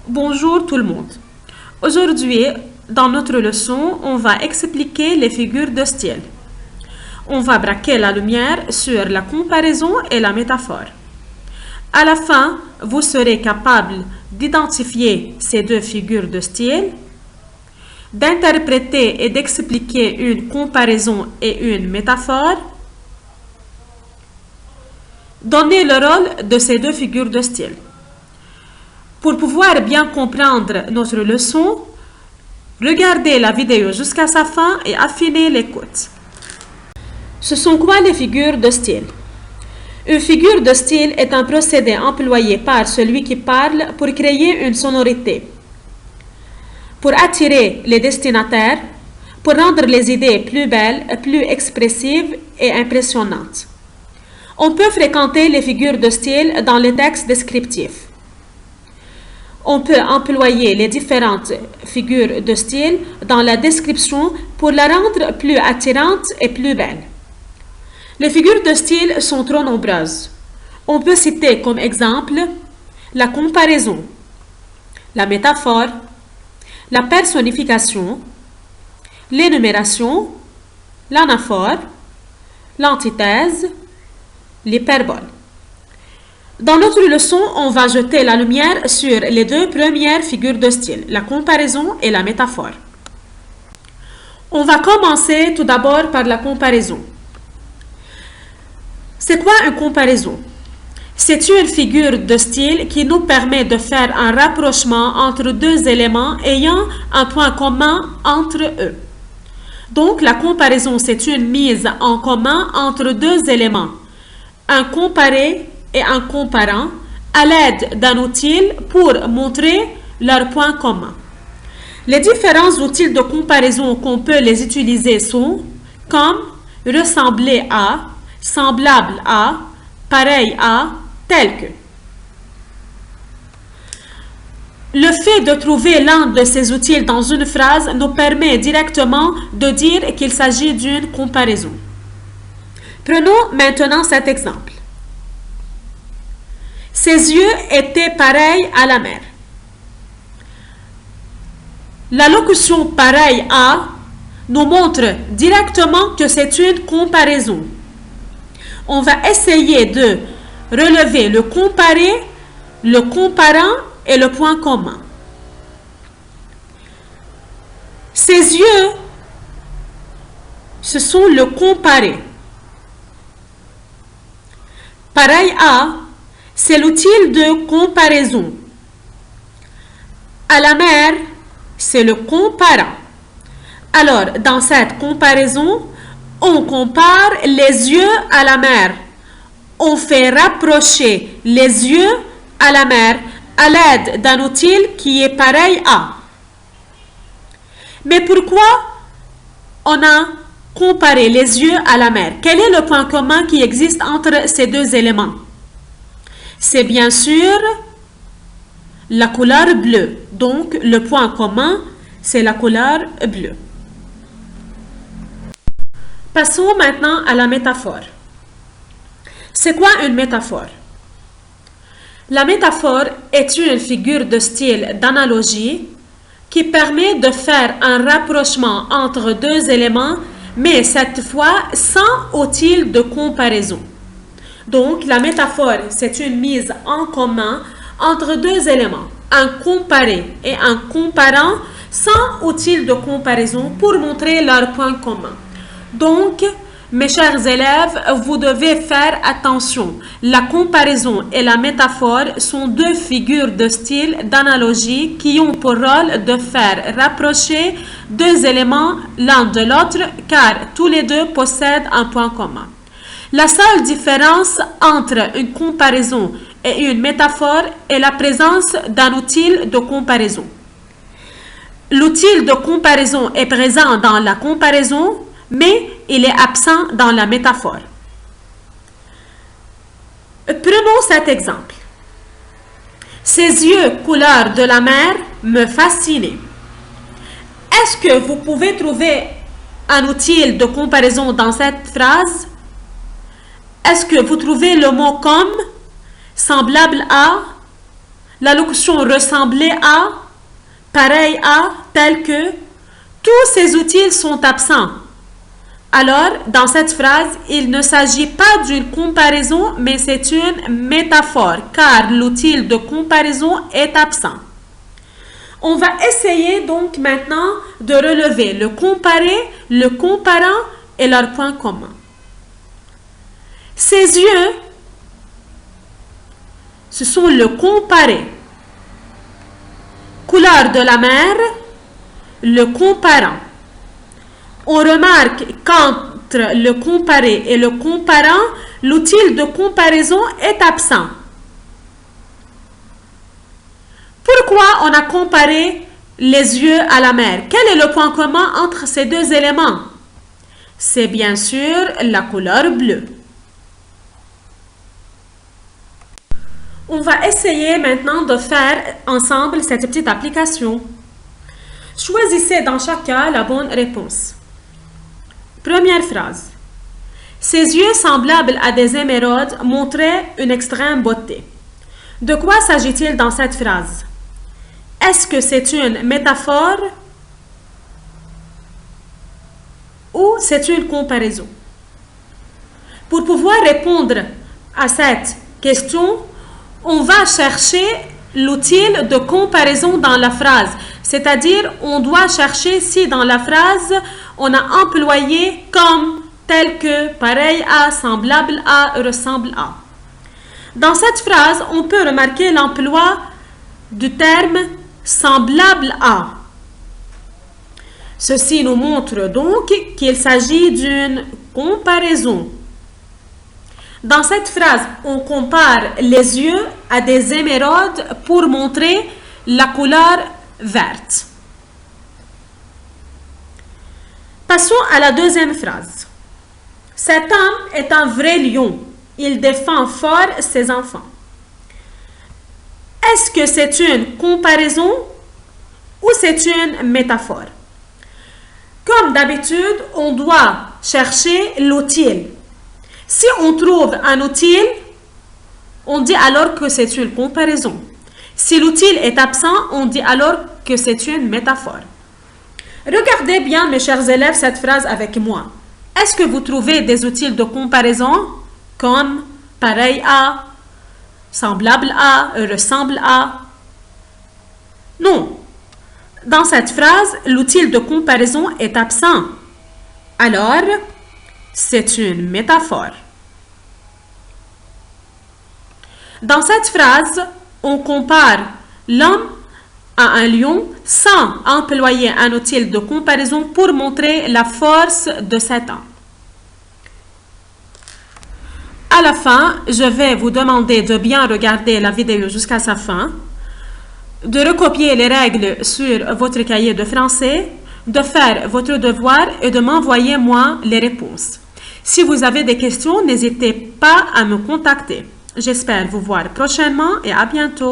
Bonjour tout le monde. Aujourd'hui, dans notre leçon, on va expliquer les figures de style. On va braquer la lumière sur la comparaison et la métaphore. À la fin, vous serez capable d'identifier ces deux figures de style, d'interpréter et d'expliquer une comparaison et une métaphore, donner le rôle de ces deux figures de style. Pour pouvoir bien comprendre notre leçon, regardez la vidéo jusqu'à sa fin et affinez l'écoute. Ce sont quoi les figures de style? Une figure de style est un procédé employé par celui qui parle pour créer une sonorité, pour attirer les destinataires, pour rendre les idées plus belles, plus expressives et impressionnantes. On peut fréquenter les figures de style dans les textes descriptifs. On peut employer les différentes figures de style dans la description pour la rendre plus attirante et plus belle. Les figures de style sont trop nombreuses. On peut citer comme exemple la comparaison, la métaphore, la personnification, l'énumération, l'anaphore, l'antithèse, l'hyperbole. Dans notre leçon, on va jeter la lumière sur les deux premières figures de style, la comparaison et la métaphore. On va commencer tout d'abord par la comparaison. C'est quoi une comparaison? C'est une figure de style qui nous permet de faire un rapprochement entre deux éléments ayant un point commun entre eux. Donc, la comparaison, c'est une mise en commun entre deux éléments, un comparé et un comparant, à l'aide d'un outil pour montrer leurs points communs. Les différents outils de comparaison qu'on peut les utiliser sont comme ressembler à, semblable à, pareil à, tel que. Le fait de trouver l'un de ces outils dans une phrase nous permet directement de dire qu'il s'agit d'une comparaison. Prenons maintenant cet exemple. Ses yeux étaient pareils à la mer. La locution pareil à nous montre directement que c'est une comparaison. On va essayer de relever le comparé, le comparant et le point commun. Ses yeux, ce sont le comparé. Pareil à, c'est l'outil de comparaison. À la mer, c'est le comparant. Alors, dans cette comparaison, on compare les yeux à la mer. On fait rapprocher les yeux à la mer à l'aide d'un outil qui est pareil à. Mais pourquoi on a comparé les yeux à la mer? Quel est le point commun qui existe entre ces deux éléments? C'est bien sûr la couleur bleue. Donc, le point commun, c'est la couleur bleue. Passons maintenant à la métaphore. C'est quoi une métaphore? La métaphore est une figure de style d'analogie qui permet de faire un rapprochement entre deux éléments, mais cette fois sans outil de comparaison. Donc, la métaphore, c'est une mise en commun entre deux éléments, un comparé et un comparant, sans outil de comparaison pour montrer leurs points communs. Donc, mes chers élèves, vous devez faire attention. La comparaison et la métaphore sont deux figures de style d'analogie qui ont pour rôle de faire rapprocher deux éléments l'un de l'autre car tous les deux possèdent un point commun. La seule différence entre une comparaison et une métaphore est la présence d'un outil de comparaison. L'outil de comparaison est présent dans la comparaison, mais il est absent dans la métaphore. Prenons cet exemple. Ses yeux couleur de la mer me fascinaient. Est-ce que vous pouvez trouver un outil de comparaison dans cette phrase? Est-ce que vous trouvez le mot comme, semblable à, la locution ressembler à, pareil à, tel que, tous ces outils sont absents. Alors, dans cette phrase, il ne s'agit pas d'une comparaison, mais c'est une métaphore, car l'outil de comparaison est absent. On va essayer donc maintenant de relever le comparé, le comparant et leurs points communs. Ses yeux, ce sont le comparé. Couleur de la mer, le comparant. On remarque qu'entre le comparé et le comparant, l'outil de comparaison est absent. Pourquoi on a comparé les yeux à la mer? Quel est le point commun entre ces deux éléments? C'est bien sûr la couleur bleue. On va essayer maintenant de faire ensemble cette petite application. Choisissez dans chaque cas la bonne réponse. Première phrase. Ses yeux semblables à des émeraudes montraient une extrême beauté. De quoi s'agit-il dans cette phrase? Est-ce que c'est une métaphore ou c'est une comparaison? Pour pouvoir répondre à cette question, on va chercher l'outil de comparaison dans la phrase. C'est-à-dire, on doit chercher si dans la phrase, on a employé comme, tel que, pareil à, semblable à, ressemble à. Dans cette phrase, on peut remarquer l'emploi du terme semblable à. Ceci nous montre donc qu'il s'agit d'une comparaison. Dans cette phrase, on compare les yeux à des émeraudes pour montrer la couleur verte. Passons à la deuxième phrase. Cet homme est un vrai lion. Il défend fort ses enfants. Est-ce que c'est une comparaison ou c'est une métaphore? Comme d'habitude, on doit chercher l'outil. Si on trouve un outil, on dit alors que c'est une comparaison. Si l'outil est absent, on dit alors que c'est une métaphore. Regardez bien, mes chers élèves, cette phrase avec moi. Est-ce que vous trouvez des outils de comparaison comme pareil à, semblable à, ressemble à? Non. Dans cette phrase, l'outil de comparaison est absent. Alors, c'est une métaphore. Dans cette phrase, on compare l'homme à un lion sans employer un outil de comparaison pour montrer la force de cet homme. À la fin, je vais vous demander de bien regarder la vidéo jusqu'à sa fin, de recopier les règles sur votre cahier de français, de faire votre devoir et de m'envoyer moi les réponses. Si vous avez des questions, n'hésitez pas à me contacter. J'espère vous voir prochainement et à bientôt.